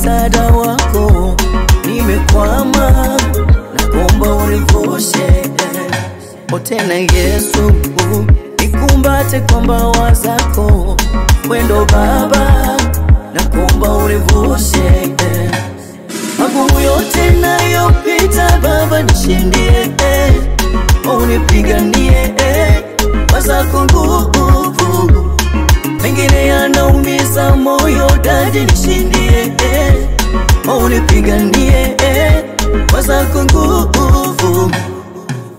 msaada wako, nimekwama, naomba univushe. Tena Yesu, nikumbate kwa mbawa zako, wendo Baba, naomba univushe. Magumu yote nayopita Baba nishindie, unipiganie kwa zako nguvu. Mengine yanaumiza moyo Dadi nishindie, unipiganie kwa zako nguvu.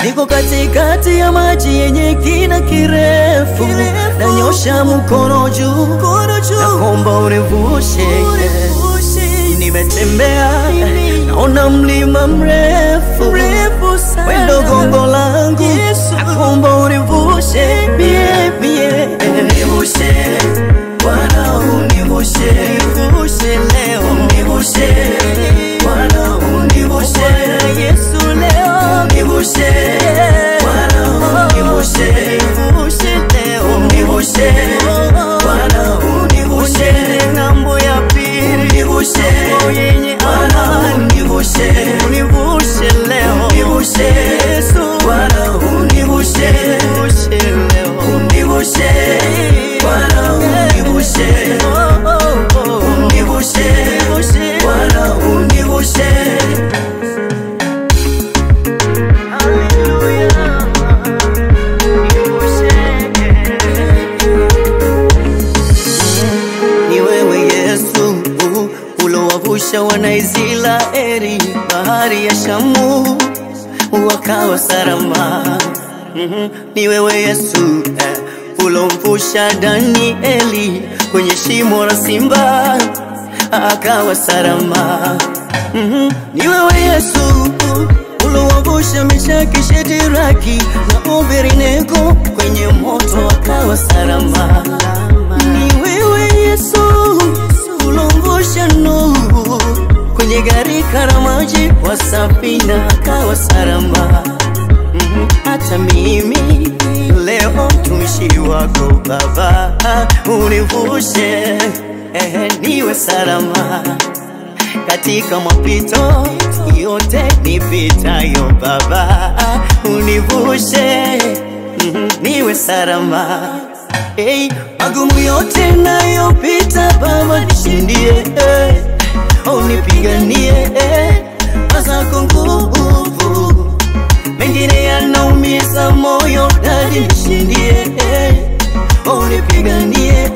Niko katikati ya maji yenye kina kirefu, nanyosha mkono juu, naomba univushe. Nimetembea naona mlima mrefu, wendo gongo langu, naomba univushe. Univushe Bwana, univushe, univushe leo, univushe Bwana, univushe Yesu leo, univushe Bwana, univushe, univushe leo, univushe Bwana, univushe ng'ambo ya pili, univushe yenye amani, univushe, univushe leo, univushe Yesu Bwana, univushe, univushe leo, univushe Bwana, univushe, univushe Bwana, univushe. Ni wewe Yesu ulowavusha wana Israeli bahari ya Shamu, wakawa salama. Ni wewe Yesu ulomvusha Danieli kwenye shimo la simba, akawa salama. Ni wewe Yesu ulowavusha Meshaki, Shadraki na Abednego kwenye moto, akawa salama. Ni wewe Yesu ulomvusha Nuhu kwenye gharika la maji wa safina, akawa salama. Hata mimi leo mtumishi wako Baba, univushe niwe salama katika mapito yote nipitayo Baba, univushe niwe salama. Magumu yote nayopita Baba nishindie, unipiganie kwa zako nguvu. Mengine yanaumiza moyo Dadi nishindie, unipiganie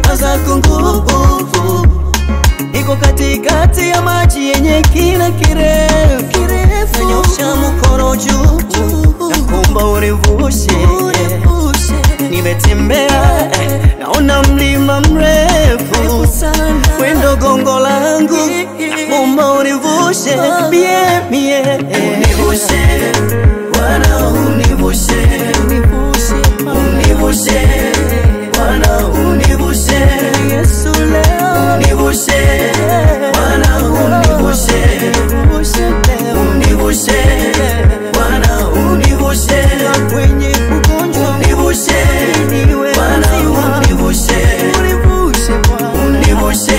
kwa zako nguvu. Niko katikati ya maji yenye kina kirefu, nanyosha mkono juu, naomba univushe. Nimetembea naona mlima mrefu, wendo gongo langu, naomba univushe. Univushe Bwana, univushe, univushe Bwana, univushe Yesu leo, univushe Bwana, univushe, univushe Bwana, univushe kwenye ugonjwa, univushe Bwana, univushe, univushe Bwana, univushe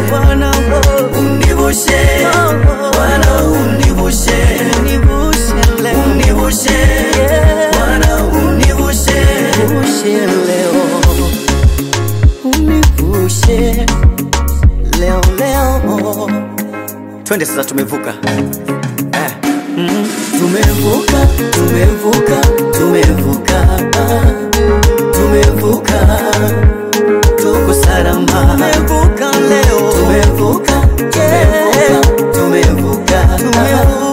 Bwana, univushe Bwana, univushe, univushe leo, univushe Bwana, univushe, univushe leo, univushe leo. Twende sasa, tumevuka tumevuka, tumevuka, tumevuka, tumevuka, tuko salama. Tumevuka leo, tumevuka, tumevuka, tumevuka, tumevuka.